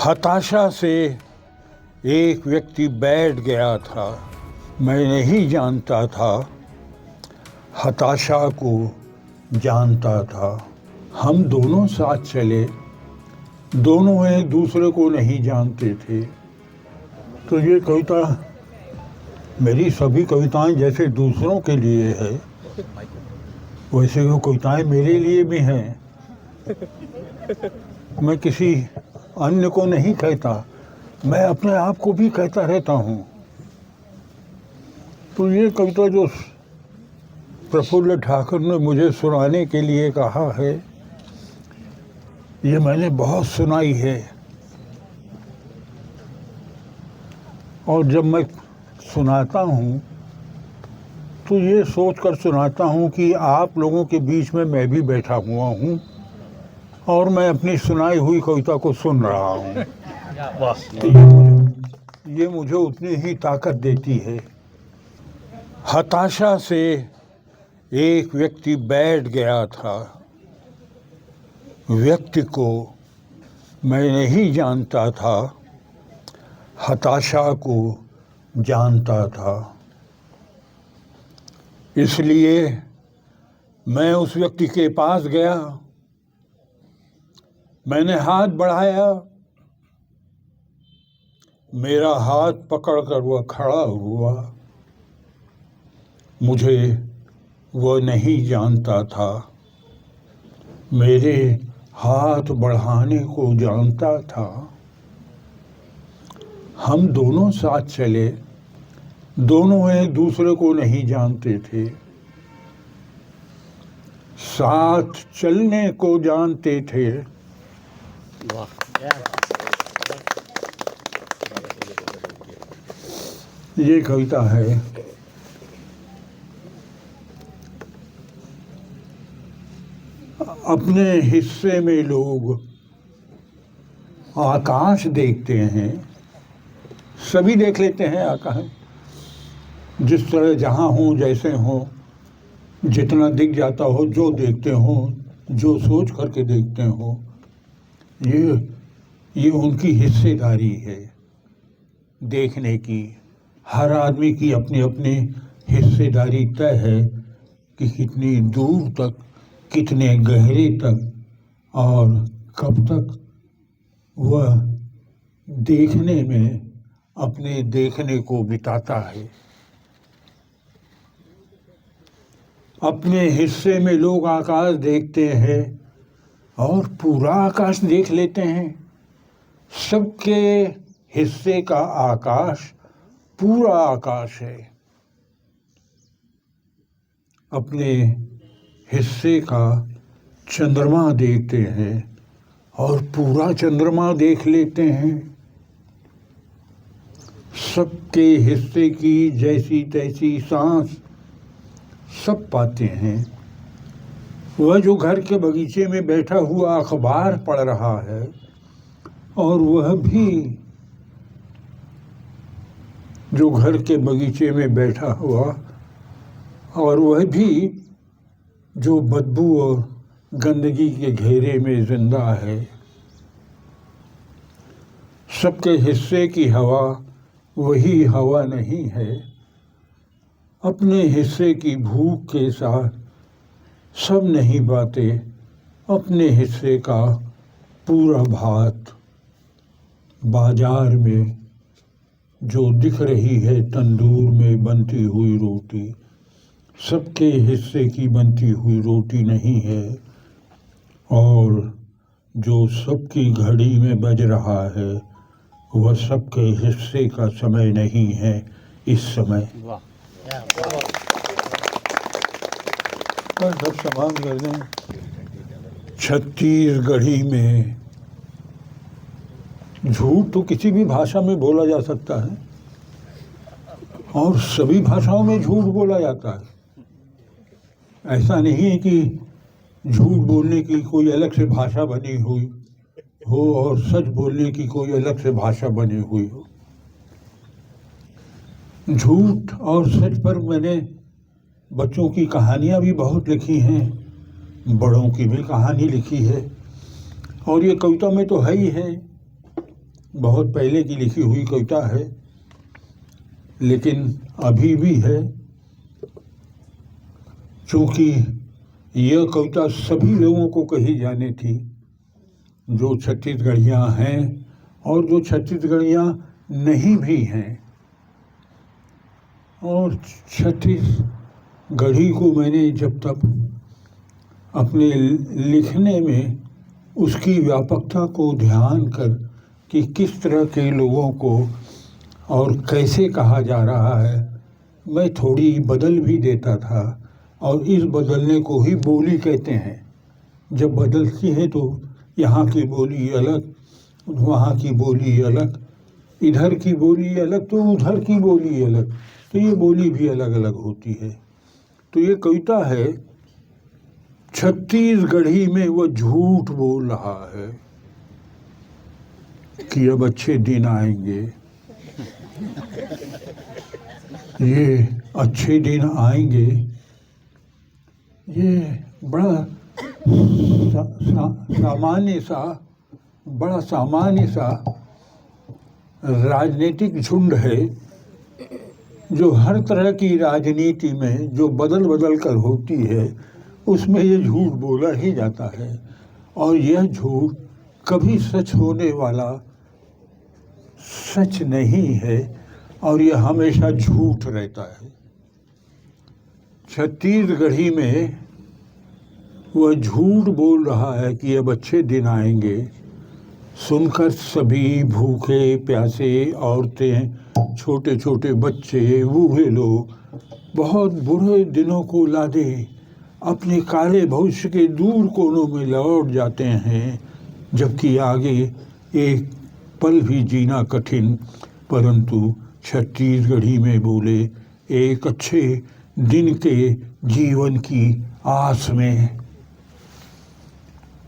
हताशा से एक व्यक्ति बैठ गया था। मैं नहीं जानता था, हताशा को जानता था। हम दोनों साथ चले, दोनों एक दूसरे को नहीं जानते थे। तो ये कविता, मेरी सभी कविताएं जैसे दूसरों के लिए है, वैसे वो कविताएं मेरे लिए भी हैं। मैं किसी अन्य को नहीं कहता, मैं अपने आप को भी कहता रहता हूँ। तो ये कविता जो प्रफुल्ल ठाकुर ने मुझे सुनाने के लिए कहा है, ये मैंने बहुत सुनाई है। और जब मैं सुनाता हूँ तो ये सोचकर सुनाता हूँ कि आप लोगों के बीच में मैं भी बैठा हुआ हूँ और मैं अपनी सुनाई हुई कविता को सुन रहा हूँ। तो ये मुझे उतनी ही ताकत देती है। हताशा से एक व्यक्ति बैठ गया था। व्यक्ति को मैं नहीं जानता था, हताशा को जानता था। इसलिए मैं उस व्यक्ति के पास गया, मैंने हाथ बढ़ाया, मेरा हाथ पकड़कर वह खड़ा हुआ। मुझे वह नहीं जानता था, मेरे हाथ बढ़ाने को जानता था। हम दोनों साथ चले, दोनों एक दूसरे को नहीं जानते थे, साथ चलने को जानते थे। ये कविता है। अपने हिस्से में लोग आकाश देखते हैं, सभी देख लेते हैं आकाश, जिस तरह जहाँ हो, जैसे हो, जितना दिख जाता हो, जो देखते हो, जो सोच करके देखते हो, ये उनकी हिस्सेदारी है देखने की। हर आदमी की अपनी अपनी हिस्सेदारी तय है कि कितनी दूर तक, कितने गहरे तक और कब तक वह देखने में अपने देखने को बिताता है। अपने हिस्से में लोग आकाश देखते हैं और पूरा आकाश देख लेते हैं। सबके हिस्से का आकाश पूरा आकाश है। अपने हिस्से का चंद्रमा देखते हैं और पूरा चंद्रमा देख लेते हैं। सबके हिस्से की जैसी तैसी सांस सब पाते हैं। वह जो घर के बगीचे में बैठा हुआ अखबार पढ़ रहा है, और वह भी जो घर के बगीचे में बैठा हुआ, और वह भी जो बदबू और गंदगी के घेरे में जिंदा है। सबके हिस्से की हवा वही हवा नहीं है। अपने हिस्से की भूख के साथ सब नहीं पाते अपने हिस्से का पूरा भात। बाजार में जो दिख रही है तंदूर में बनती हुई रोटी, सबके हिस्से की बनती हुई रोटी नहीं है। और जो सबकी घड़ी में बज रहा है, वह सबके हिस्से का समय नहीं है इस समय। पर सब समान कर दें। छत्तीसगढ़ी में झूठ तो किसी भी भाषा में बोला जा सकता है और सभी भाषाओं में झूठ बोला जाता है। ऐसा नहीं है कि झूठ बोलने की कोई अलग से भाषा बनी हुई हो और सच बोलने की कोई अलग से भाषा बनी हुई हो। झूठ और सच पर मैंने बच्चों की कहानियाँ भी बहुत लिखी हैं, बड़ों की भी कहानी लिखी है, और ये कविता में तो है ही है। बहुत पहले की लिखी हुई कविता है, लेकिन अभी भी है, क्योंकि यह कविता सभी लोगों को कही जानी थी, जो छत्तीसगढ़ियाँ हैं और जो छत्तीसगढ़ियाँ नहीं भी हैं। और छत्तीसगढ़ी को मैंने जब तक अपने लिखने में उसकी व्यापकता को ध्यान कर कि किस तरह के लोगों को और कैसे कहा जा रहा है, मैं थोड़ी बदल भी देता था। और इस बदलने को ही बोली कहते हैं। जब बदलती है तो यहाँ की बोली अलग, वहाँ की बोली अलग, इधर की बोली अलग तो उधर की बोली अलग, तो ये बोली भी अलग अलग होती है। तो ये कविता है, छत्तीसगढ़ी में वह झूठ बोल रहा है कि अब अच्छे दिन आएंगे। ये अच्छे दिन आएंगे, ये बड़ा सामान्य सा राजनीतिक झुंड है, जो हर तरह की राजनीति में जो बदल बदल कर होती है, उसमें ये झूठ बोला ही जाता है। और यह झूठ कभी सच होने वाला सच नहीं है, और यह हमेशा झूठ रहता है। छत्तीसगढ़ी में वह झूठ बोल रहा है कि अब अच्छे दिन आएंगे, सुनकर सभी भूखे प्यासे औरतें, छोटे छोटे बच्चे, बूढ़े लोग बहुत बुरे दिनों को लादे अपने काले भविष्य के दूर कोनों में लौट जाते हैं, जबकि आगे एक पल भी जीना कठिन। परंतु छत्तीसगढ़ी में बोले एक अच्छे दिन के जीवन की आस में।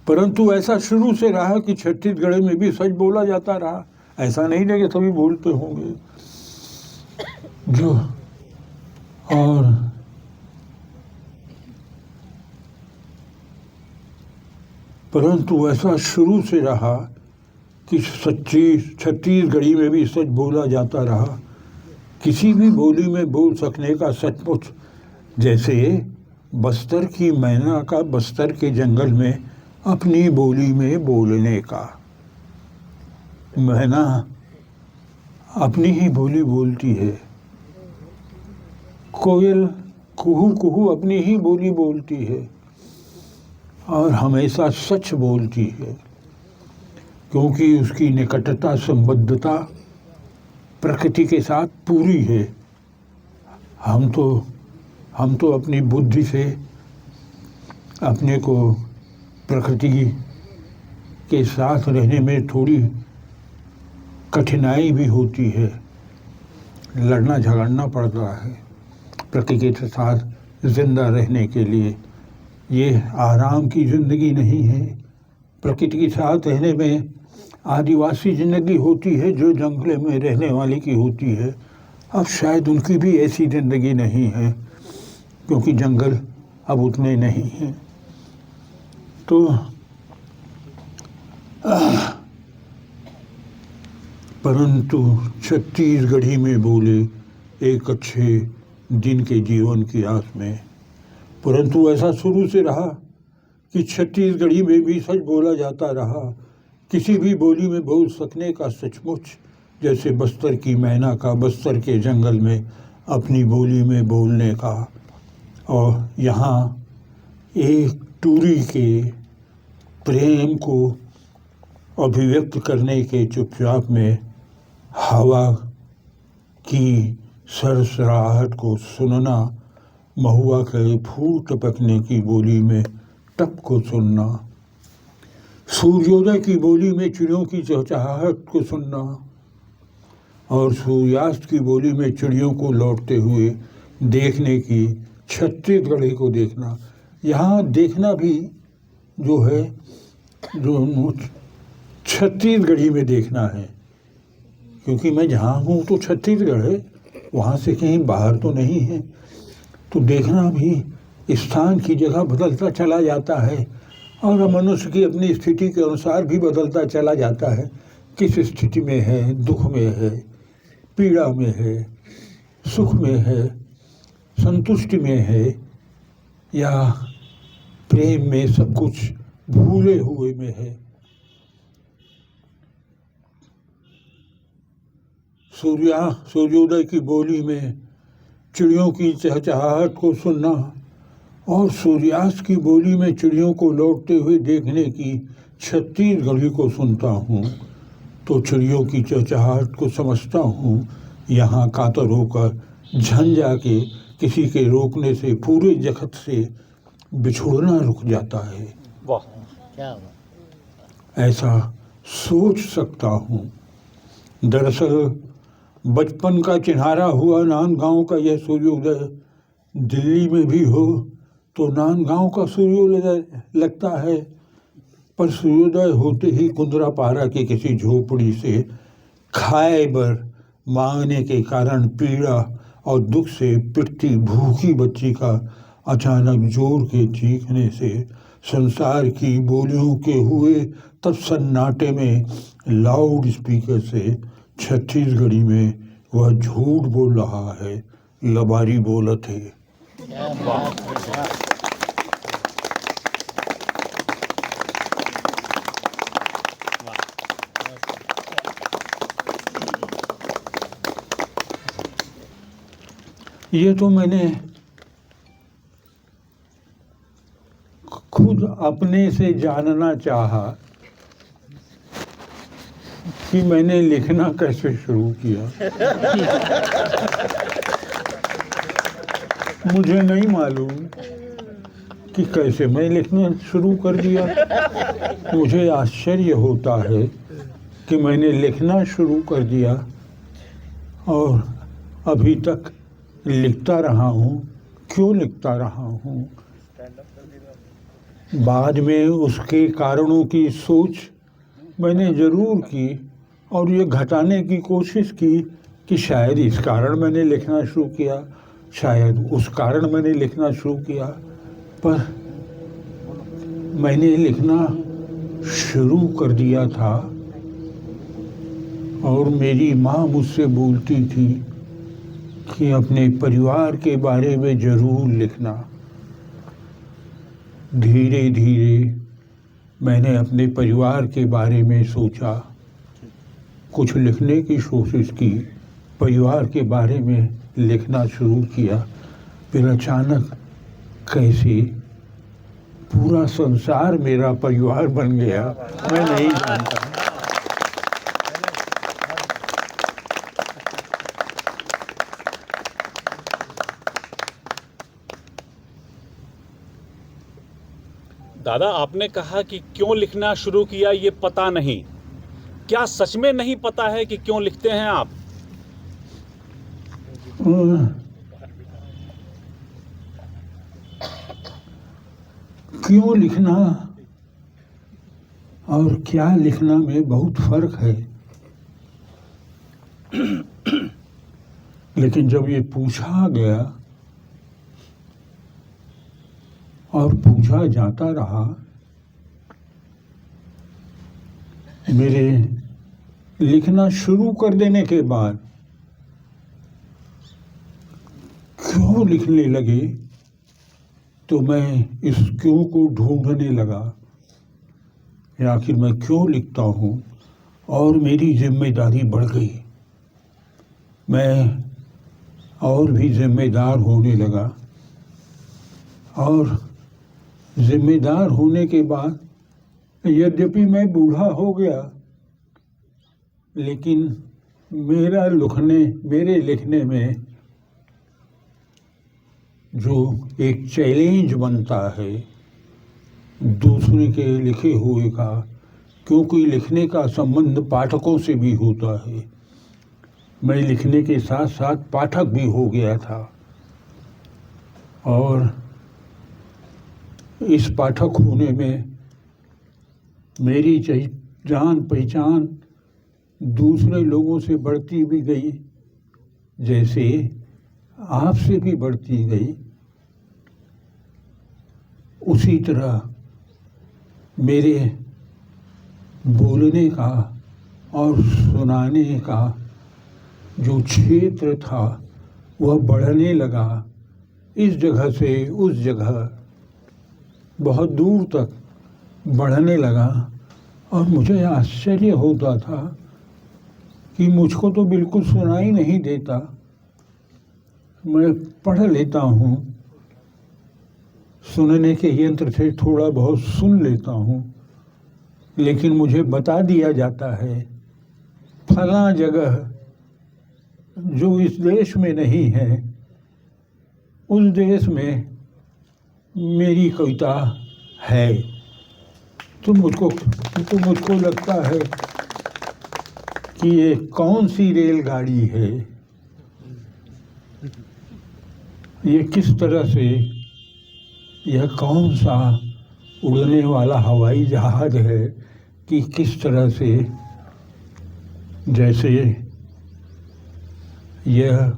परंतु ऐसा शुरू से रहा कि छत्तीसगढ़ में भी सच बोला जाता रहा। ऐसा नहीं है कि सभी बोलते होंगे जो, और परंतु ऐसा शुरू से रहा कि छत्तीसगढ़ी में भी सच बोला जाता रहा। किसी भी बोली में बोल सकने का सचमुच, जैसे बस्तर की मैना का बस्तर के जंगल में अपनी बोली में बोलने का। मैना अपनी ही बोली बोलती है, कोयल कुहू कुहू अपनी ही बोली बोलती है, और हमेशा सच बोलती है, क्योंकि उसकी निकटता संबद्धता प्रकृति के साथ पूरी है। हम तो अपनी बुद्धि से अपने को प्रकृति के साथ रहने में थोड़ी कठिनाई भी होती है, लड़ना झगड़ना पड़ता है प्रकृति के साथ जिंदा रहने के लिए। ये आराम की ज़िंदगी नहीं है। प्रकृति के साथ रहने में आदिवासी ज़िंदगी होती है, जो जंगल में रहने वाले की होती है। अब शायद उनकी भी ऐसी ज़िंदगी नहीं है, क्योंकि जंगल अब उतने नहीं हैं। तो परंतु छत्तीसगढ़ी में बोले एक अच्छे दिन के जीवन की आस में। परंतु ऐसा शुरू से रहा कि छत्तीसगढ़ी में भी सच बोला जाता रहा। किसी भी बोली में बोल सकने का सचमुच, जैसे बस्तर की मैना का बस्तर के जंगल में अपनी बोली में बोलने का। और यहाँ एक टूरी के प्रेम को अभिव्यक्त करने के चुपचाप में हवा की सरसराहट को सुनना, महुआ के फूल टपकने की बोली में टप को सुनना, सूर्योदय की बोली में चिड़ियों की चहचहाहट को सुनना, और सूर्यास्त की बोली में चिड़ियों को लौटते हुए देखने की छत्तीसगढ़ी को देखना। यहाँ देखना भी जो है, जो छत्तीसगढ़ी में देखना है, क्योंकि मैं जहाँ हूँ तो छत्तीसगढ़ है, वहाँ से कहीं बाहर तो नहीं है। तो देखना भी स्थान की जगह बदलता चला जाता है, और मनुष्य की अपनी स्थिति के अनुसार भी बदलता चला जाता है। किस स्थिति में है, दुख में है, पीड़ा में है, सुख में है, संतुष्टि में है, या प्रेम में सब कुछ भूले हुए में है। सूर्योदय की बोली में चिड़ियों की चहचहाहट को सुनना और सूर्यास्त की बोली में चिड़ियों को लौटते हुए देखने की 36 घड़ी को सुनता हूँ तो चिड़ियों की चहचहाहट को समझता हूँ। यहाँ कातर होकर झंझा के किसी के रोकने से पूरे जगत से बिछोड़ना रुक जाता है। वाह, क्या बात। ऐसा सोच सकता हूँ। दरअसल बचपन का चिन्हारा हुआ नांदगांव का यह सूर्योदय दिल्ली में भी हो तो नांदगांव का सूर्योदय लगता है, पर सूर्योदय होते ही कुंदरापारा की किसी झोपड़ी से खाए बर मांगने के कारण पीड़ा और दुख से पिटती भूखी बच्ची का अचानक जोर के चीखने से संसार की बोलियों के हुए तब सन्नाटे में लाउड स्पीकर से छत्तीसगढ़ी में वह झूठ बोल रहा है, लबारी बोलत है। क्या बात है। ये तो मैंने खुद अपने से जानना चाहा कि मैंने लिखना कैसे शुरू किया। मुझे नहीं मालूम कि कैसे मैं लिखना शुरू कर दिया। मुझे आश्चर्य होता है कि मैंने लिखना शुरू कर दिया और अभी तक लिखता रहा हूँ। क्यों लिखता रहा हूँ? बाद में उसके कारणों की सोच मैंने ज़रूर की और ये घटाने की कोशिश की कि शायद इस कारण मैंने लिखना शुरू किया, शायद उस कारण मैंने लिखना शुरू किया। पर मैंने लिखना शुरू कर दिया था और मेरी माँ मुझसे बोलती थी कि अपने परिवार के बारे में ज़रूर लिखना। धीरे धीरे मैंने अपने परिवार के बारे में सोचा, कुछ लिखने की कोशिश की, परिवार के बारे में लिखना शुरू किया। फिर अचानक कैसे पूरा संसार मेरा परिवार बन गया, मैं नहीं जानता। दादा, आपने कहा कि क्यों लिखना शुरू किया ये पता नहीं, क्या सच में नहीं पता है कि क्यों लिखते हैं आप? क्यों लिखना और क्या लिखना में बहुत फर्क है। लेकिन जब ये पूछा गया और पूछा जाता रहा, मेरे लिखना शुरू कर देने के बाद क्यों लिखने लगे तो मैं इस क्यों को ढूंढने लगा। आखिर मैं क्यों लिखता हूँ और मेरी जिम्मेदारी बढ़ गई। मैं और भी जिम्मेदार होने लगा और जिम्मेदार होने के बाद यद्यपि मैं बूढ़ा हो गया, लेकिन मेरे लिखने में जो एक चैलेंज बनता है दूसरे के लिखे हुए का, क्योंकि लिखने का संबंध पाठकों से भी होता है। मैं लिखने के साथ साथ पाठक भी हो गया था और इस पाठक होने में मेरी जान पहचान दूसरे लोगों से बढ़ती भी गई, जैसे आपसे भी बढ़ती गई। उसी तरह मेरे बोलने का और सुनाने का जो क्षेत्र था वह बढ़ने लगा। इस जगह से उस जगह बहुत दूर तक बढ़ने लगा और मुझे आश्चर्य होता था कि मुझको तो बिल्कुल सुनाई नहीं देता। मैं पढ़ लेता हूँ, सुनने के यंत्र से थोड़ा बहुत सुन लेता हूँ, लेकिन मुझे बता दिया जाता है फला जगह जो इस देश में नहीं है, उस देश में मेरी कविता है। तो मुझको लगता है कि ये कौन सी रेलगाड़ी है, ये किस तरह से, यह कौन सा उड़ने वाला हवाई जहाज है कि किस तरह से, जैसे यह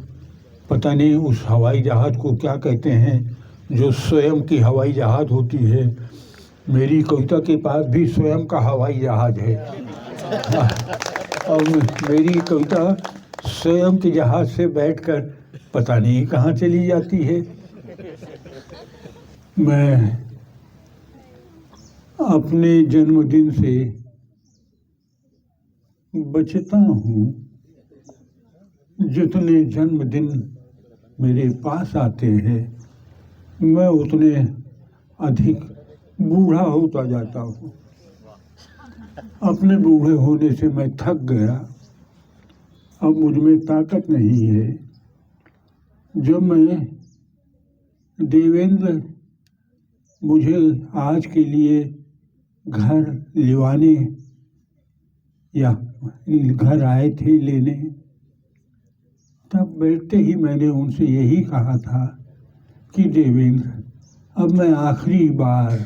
पता नहीं उस हवाई जहाज को क्या कहते हैं जो स्वयं की हवाई जहाज होती है। मेरी कविता के पास भी स्वयं का हवाई जहाज है और मेरी कविता स्वयं के जहाज से बैठकर पता नहीं कहाँ चली जाती है। मैं अपने जन्मदिन से बचता हूँ। जितने जन्मदिन मेरे पास आते हैं मैं उतने अधिक बूढ़ा होता जाता हूँ। अपने बूढ़े होने से मैं थक गया, अब मुझ में ताकत नहीं है। जब मैं देवेंद्र मुझे आज के लिए घर लिवाने या घर आए थे लेने, तब बैठते ही मैंने उनसे यही कहा था कि देवेंद्र, अब मैं आखिरी बार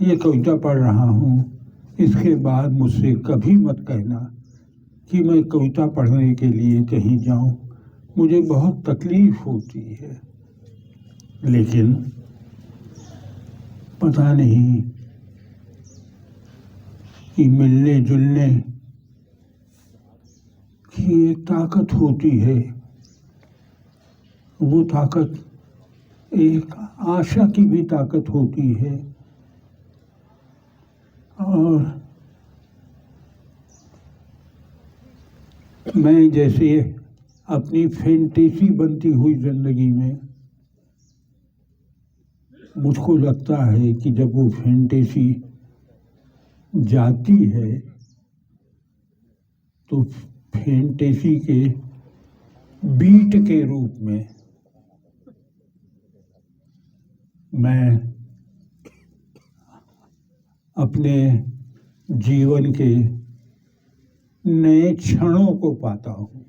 ये कविता पढ़ रहा हूँ, इसके बाद मुझसे कभी मत कहना कि मैं कविता पढ़ने के लिए कहीं जाऊँ, मुझे बहुत तकलीफ होती है। लेकिन पता नहीं कि मिलने जुलने की एक ताकत होती है, वो ताकत एक आशा की भी ताकत होती है। और मैं जैसे अपनी फैंटेसी बनती हुई जिंदगी में मुझको लगता है कि जब वो फैंटेसी जाती है तो फैंटेसी के बीट के रूप में मैं अपने जीवन के नए क्षणों को पाता हूँ।